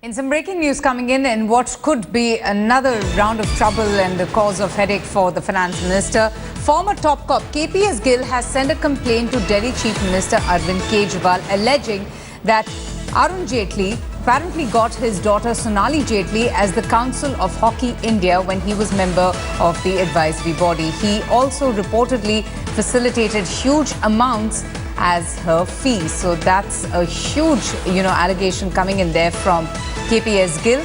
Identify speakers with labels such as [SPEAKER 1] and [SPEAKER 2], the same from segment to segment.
[SPEAKER 1] In some breaking news coming in what could be another round of trouble and a cause of headache for the finance minister, former top cop KPS Gill has sent a complaint to Delhi Chief Minister Arvind Kejriwal alleging that Arun Jaitley apparently got his daughter Sonali Jaitley as the Council of Hockey India when he was member of the advisory body. He also reportedly facilitated huge amounts as her fee. So that's a huge, allegation coming in there from KPS Gill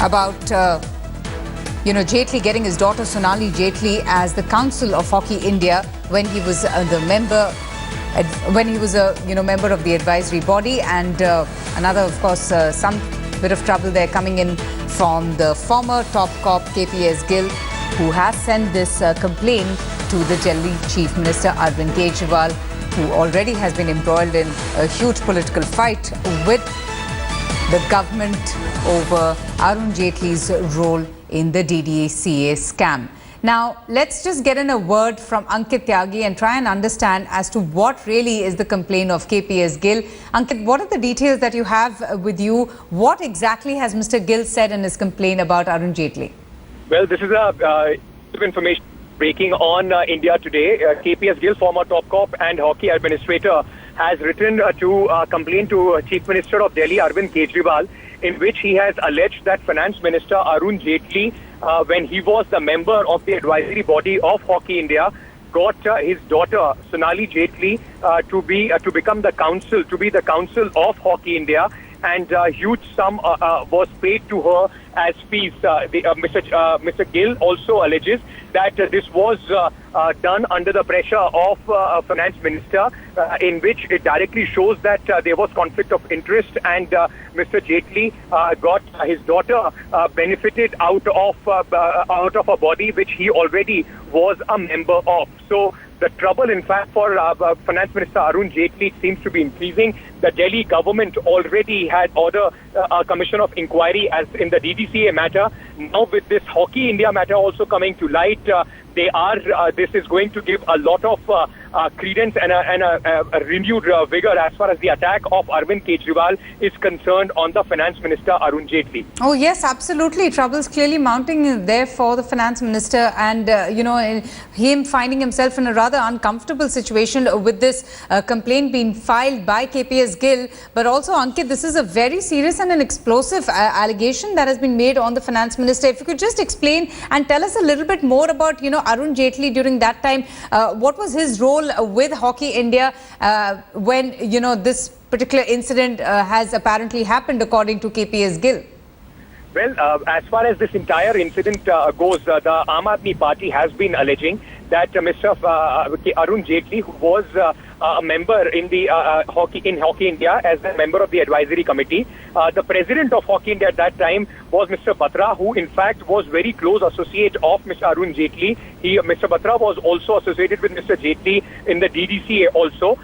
[SPEAKER 1] about, Jaitley getting his daughter Sonali Jaitley as the Council of Hockey India when he was member of the advisory body. And another, of course, some bit of trouble there coming in from the former top cop KPS Gill, who has sent this complaint to the Delhi Chief Minister Arvind Kejriwal, who already has been embroiled in a huge political fight with the government over Arun Jaitley's role in the DDA-CA scam. Now, let's just get in a word from Ankit Tyagi and try and understand as to what really is the complaint of KPS Gill. Ankit, what are the details that you have with you? What exactly has Mr. Gill said in his complaint about Arun Jaitley?
[SPEAKER 2] Well, this is a information breaking on India Today. KPS Gill, former top cop and hockey administrator, has written to complain to Chief Minister of Delhi, Arvind Kejriwal, in which he has alleged that Finance Minister Arun Jaitley, when he was the member of the advisory body of Hockey India, got his daughter Sonali Jaitley to become the council, to be the council of Hockey India, and a huge sum was paid to her as fees. Mr. Gill also alleges that this was done under the pressure of a finance minister, in which it directly shows that there was conflict of interest, and Mr. Jaitley got his daughter benefited out of a body which he already was a member of. So the trouble, in fact, for Finance Minister Arun Jaitley seems to be increasing. The Delhi government already had ordered a commission of inquiry as in the DDCA matter. Now, with this Hockey India matter also coming to light, this is going to give a lot of credence and a renewed vigor as far as the attack of Arvind Kejriwal is concerned on the Finance Minister Arun Jaitley.
[SPEAKER 1] Oh yes, absolutely. Trouble's clearly mounting there for the Finance Minister, and him finding himself in a rather uncomfortable situation with this complaint being filed by KPS Gill. But also, Ankit, this is a very serious and an explosive allegation that has been made on the Finance Minister. If you could just explain and tell us a little bit more about, Arun Jaitley during that time. What was his role with Hockey India when, this particular incident has apparently happened, according to KPS Gill?
[SPEAKER 2] Well, as far as this entire incident goes, the Aam Aadmi Party has been alleging that Mr. Arun Jaitley, who was a member in the Hockey India as a member of the advisory committee, the president of Hockey India at that time was Mr. Batra, who in fact was very close associate of Mr. Arun Jaitley. Mr. Batra was also associated with Mr. Jaitley in the DDCA also.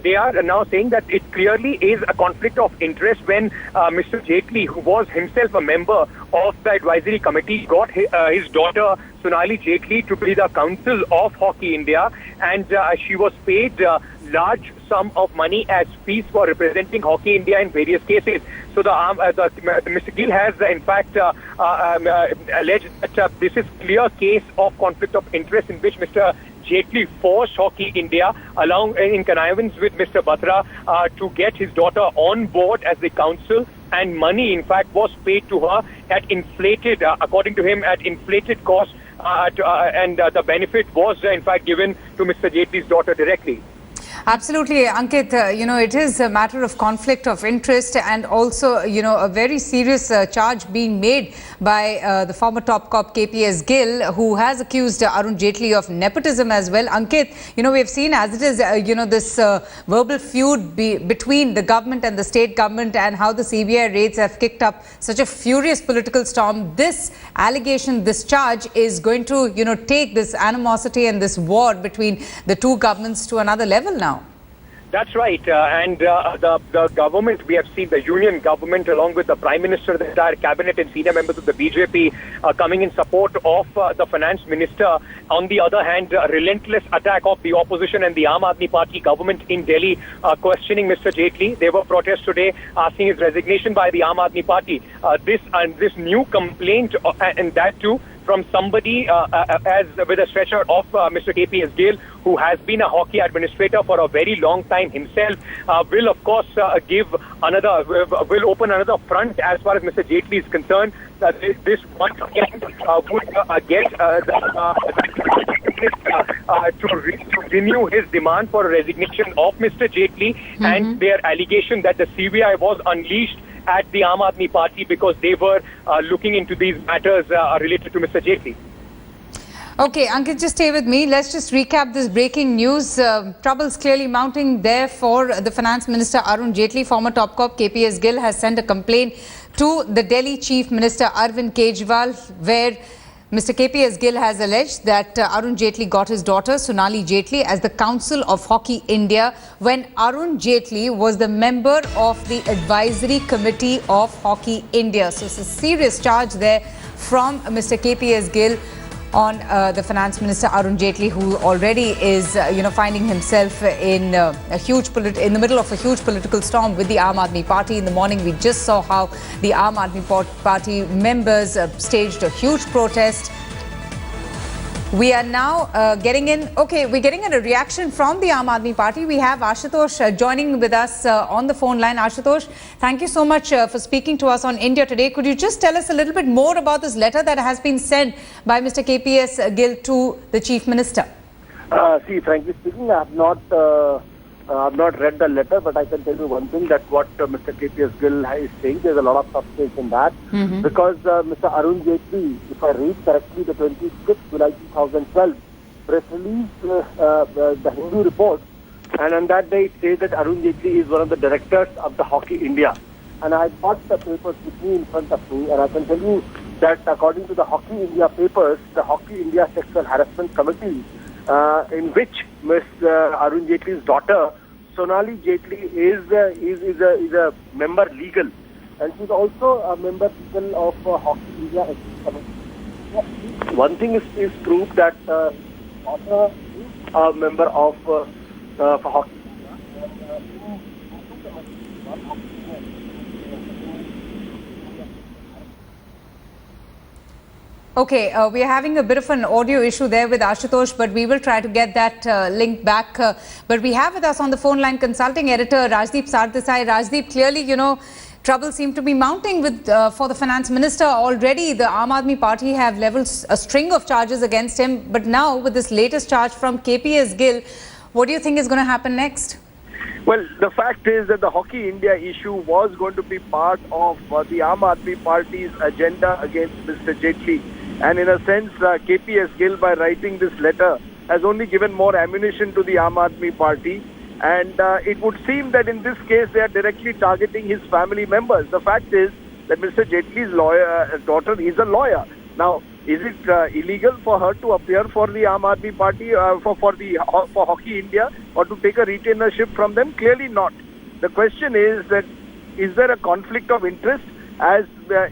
[SPEAKER 2] They are now saying that it clearly is a conflict of interest when Mr. Jaitley, who was himself a member of the advisory committee, got his daughter Sonali Jaitley to be the council of Hockey India, and she was paid large sum of money as fees for representing Hockey India in various cases. So Mr. Gill has in fact alleged that this is clear case of conflict of interest in which Mr. Jaitley forced Hockey India along in connivance with Mr. Batra to get his daughter on board as the council, and money in fact was paid to her at inflated, according to him, at inflated cost, and the benefit was in fact given to Mr. Jaitley's daughter directly.
[SPEAKER 1] Absolutely, Ankit. It is a matter of conflict of interest, and also, a very serious charge being made by the former top cop KPS Gill, who has accused Arun Jaitley of nepotism as well. Ankit, we have seen as it is, this verbal feud between the government and the state government, and how the CBI raids have kicked up such a furious political storm. This allegation, this charge is going to, take this animosity and this war between the two governments to another level now.
[SPEAKER 2] That's right. The government, we have seen the union government along with the Prime Minister, the entire cabinet and senior members of the BJP coming in support of the finance minister. On the other hand, a relentless attack of the opposition and the Aam Aadmi Party government in Delhi questioning Mr. Jaitley. There were protests today asking his resignation by the Aam Aadmi Party. This new complaint, and that too from somebody as with a stretcher of Mr. KPS Gill, who has been a hockey administrator for a very long time himself, will of course will open another front as far as Mr. Jaitley is concerned. This once again would get to renew his demand for a resignation of Mr. Jaitley and their allegation that the CBI was unleashed at the Aam Aadmi Party because they were looking into these matters related to Mr. Jaitley.
[SPEAKER 1] Okay, Ankit, just stay with me. Let's just recap this breaking news. Troubles clearly mounting there for the Finance Minister Arun Jaitley. Former top cop KPS Gill has sent a complaint to the Delhi Chief Minister Arvind Kejriwal, where Mr. KPS Gill has alleged that Arun Jaitley got his daughter Sonali Jaitley as the Council of Hockey India when Arun Jaitley was the member of the Advisory Committee of Hockey India. So it's a serious charge there from Mr. KPS Gill on the Finance Minister Arun Jaitley, who already is, finding himself in in the middle of a huge political storm with the Aam Aadmi Party. In the morning, we just saw how the Aam Aadmi Party members staged a huge protest. We are now getting in. Okay, we're getting in a reaction from the Aam Aadmi Party. We have Ashutosh joining with us on the phone line. Ashutosh, thank you so much for speaking to us on India Today. Could you just tell us a little bit more about this letter that has been sent by Mr. KPS Gill to the Chief Minister?
[SPEAKER 3] Frankly speaking, I have not read the letter, but I can tell you one thing, that what Mr. KPS Gill is saying, there's a lot of substance in that. Because Mr. Arun Jaitley, if I read correctly, the 26th July 2012 press released the Hindu report, and on that day it says that Arun Jaitley is one of the directors of the Hockey India. And I got the papers with me in front of me, and I can tell you that according to the Hockey India papers, the Hockey India Sexual Harassment Committee, in which Ms. Arun Jaitley's daughter Sonali Jaitley is a member legal, and she's also a member legal of Hockey India. One thing is proved that daughter is a member of Hockey India.
[SPEAKER 1] Okay, we are having a bit of an audio issue there with Ashutosh, but we will try to get that link back. But we have with us on the phone line consulting editor Rajdeep Sardesai. Rajdeep, clearly, trouble seem to be mounting with for the finance minister. Already, the Aam Aadmi Party have leveled a string of charges against him. But now, with this latest charge from KPS Gill, what do you think is going to happen next?
[SPEAKER 3] Well, the fact is that the Hockey India issue was going to be part of the Aam Aadmi Party's agenda against Mr. Jaitley. And in a sense, KPS Gill, by writing this letter, has only given more ammunition to the Aam Aadmi Party. And it would seem that in this case, they are directly targeting his family members. The fact is that Mr. Jaitley's daughter is a lawyer. Now, is it illegal for her to appear for the Aam Aadmi Party, for Hockey India, or to take a retainership from them? Clearly not. The question is that, is there a conflict of interest, as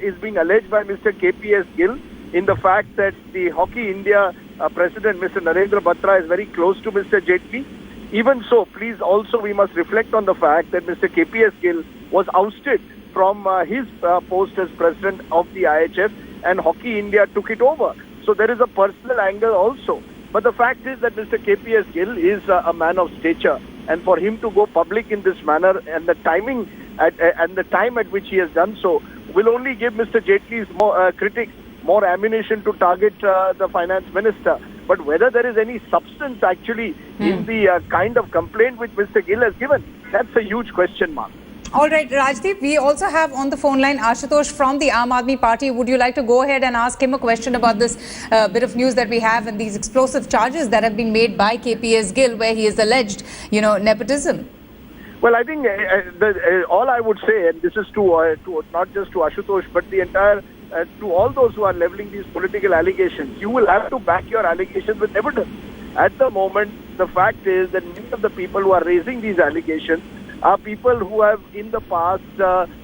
[SPEAKER 3] is being alleged by Mr. KPS Gill, in the fact that the Hockey India president, Mr. Narendra Batra, is very close to Mr. Jaitley? Even so, please also we must reflect on the fact that Mr. KPS Gill was ousted from his post as president of the IHF, and Hockey India took it over. So there is a personal angle also. But the fact is that Mr. KPS Gill is a man of stature, and for him to go public in this manner, and the timing and the time at which he has done so, will only give Mr. Jaitley's critics more ammunition to target the finance minister. But whether there is any substance actually in the kind of complaint which Mr. Gill has given, that's a huge question mark.
[SPEAKER 1] All right, Rajdeep, we also have on the phone line Ashutosh from the Aam Aadmi Party. Would you like to go ahead and ask him a question about this bit of news that we have and these explosive charges that have been made by KPS Gill, where he is alleged, nepotism?
[SPEAKER 3] Well, I think all I would say, and this is to not just to Ashutosh, but the entire to all those who are leveling these political allegations, you will have to back your allegations with evidence. At the moment, the fact is that many of the people who are raising these allegations are people who have in the past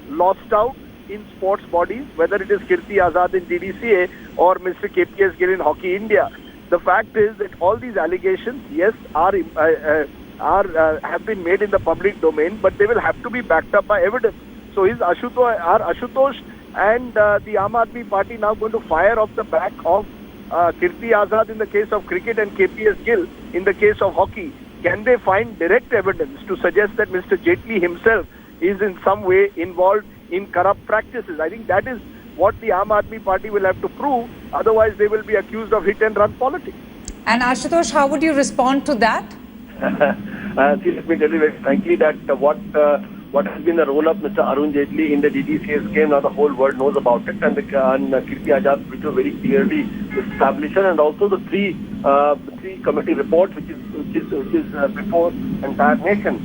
[SPEAKER 3] lost out in sports bodies, whether it is Kirti Azad in DDCA or Mr. KPS Gill in Hockey India. The fact is that all these allegations, yes, have been made in the public domain, but they will have to be backed up by evidence. So is Ashutosh and the Aam Aadmi Party now going to fire off the back of Kirti Azad in the case of cricket and KPS Gill in the case of hockey? Can they find direct evidence to suggest that Mr. Jaitley himself is in some way involved in corrupt practices? I think that is what the Aam Aadmi Party will have to prove. Otherwise, they will be accused of hit-and-run politics.
[SPEAKER 1] And Ashutosh, how would you respond to that?
[SPEAKER 4] See, let me tell you very frankly that what has been the role of Mr. Arun Jaitley in the DDCA scheme, now the whole world knows about it, and Kirti Azad, which was very clearly established, and also the three committee reports, which is before entire nation,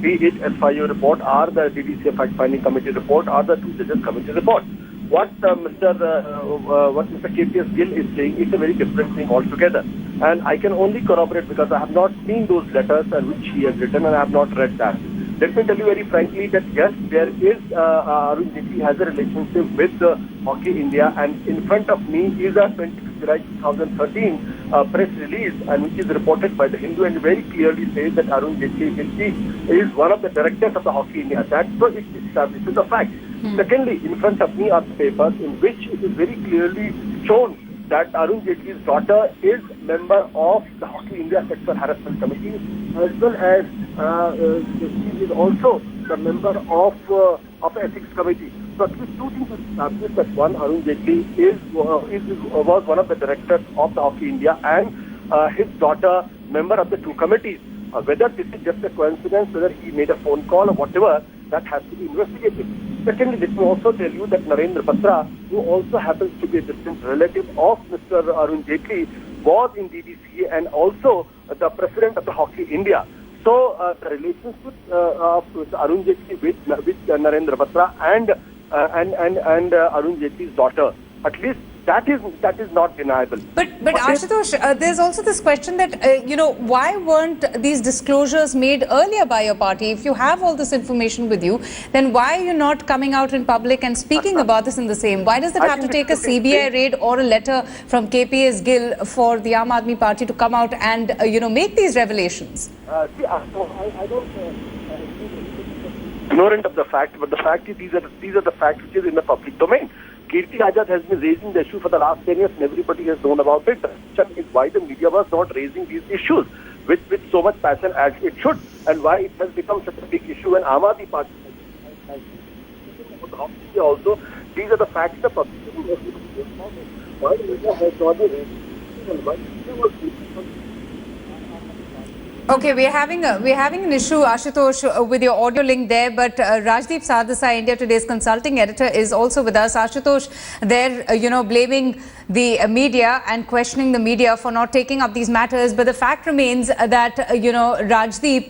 [SPEAKER 4] be it FIU report or the DDCA fact-finding committee report or the two judges committee report. What Mr. KPS Gill is saying is a very different thing altogether. And I can only corroborate because I have not seen those letters which he has written, and I have not read that. Let me tell you very frankly that yes, there is Arun Jaitley has a relationship with Hockey India, and in front of me is a 2013 press release, and which is reported by the Hindu, and very clearly says that Arun Jaitley is one of the directors of the Hockey India. That's so it establishes a fact. Secondly, in front of me are the papers in which it is very clearly shown that Arun Jaitley's daughter is member of the Hockey India Sexual Harassment Committee, as well as she is also the member of Ethics Committee. So at least two things to establish that one, Arun Jaitley was one of the directors of the Hockey India, and his daughter member of the two committees. Whether this is just a coincidence, whether he made a phone call or whatever, that has to be investigated. Secondly, let me also tell you that Narendra Batra, who also happens to be a distant relative of Mr. Arun Jaitley, was in DDCA and also the president of the Hockey India. So the relationship of Arun Jaitley with Narendra Batra and Arun Jaitley's daughter, at least that is not deniable.
[SPEAKER 1] But Ashutosh, there's also this question that, why weren't these disclosures made earlier by your party? If you have all this information with you, then why are you not coming out in public and speaking about this in the same? Why does it have to take a CBI raid or a letter from KPS Gill for the Aam Aadmi Party to come out and, make these revelations?
[SPEAKER 4] I don't ignorant of the fact, but the fact is these are the facts which is in the public domain. Kirti Azad has been raising the issue for the last 10 years and everybody has known about it. The question is why the media was not raising these issues with so much passion as it should, and why it has become such a big issue when Aam Aadmi Party has also. These are the facts the public why the media has not been raising.
[SPEAKER 1] Okay, we're having an issue, Ashutosh, with your audio link there, but Rajdeep Sardesai, India Today's consulting editor, is also with us. Ashutosh, they're, blaming the media and questioning the media for not taking up these matters, but the fact remains that, Rajdeep,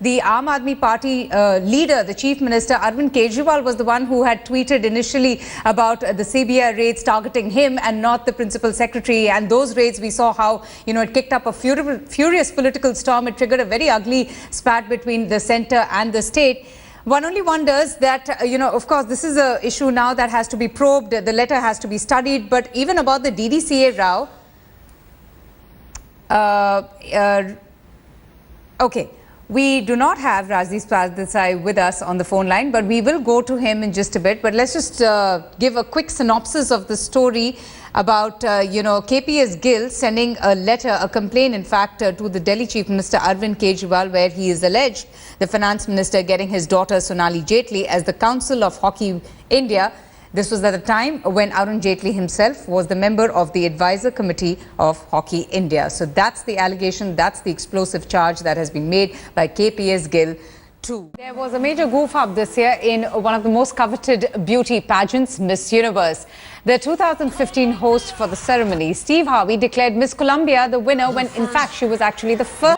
[SPEAKER 1] the Aam Aadmi Party leader, the Chief Minister, Arvind Kejriwal, was the one who had tweeted initially about the CBI raids targeting him and not the Principal Secretary, and those raids, we saw how, it kicked up a furious political storm. It triggered a very ugly spat between the centre and the state. One only wonders that, of course, this is an issue now that has to be probed. The letter has to be studied. But even about the DDCA row, okay, we do not have Rajdeep Sardesai with us on the phone line, but we will go to him in just a bit. But let's just give a quick synopsis of the story about, KPS Gill sending a letter, a complaint, in fact, to the Delhi Chief Minister Arvind Kejriwal, where he is alleged the Finance Minister getting his daughter Sonali Jaitley as the Council of Hockey India. This was at a time when Arun Jaitley himself was the member of the Advisor Committee of Hockey India. So that's the allegation, that's the explosive charge that has been made by KPS Gill. There was a major goof up this year in one of the most coveted beauty pageants, Miss Universe. The 2015 host for the ceremony, Steve Harvey, declared Miss Colombia the winner when in fact she was actually the first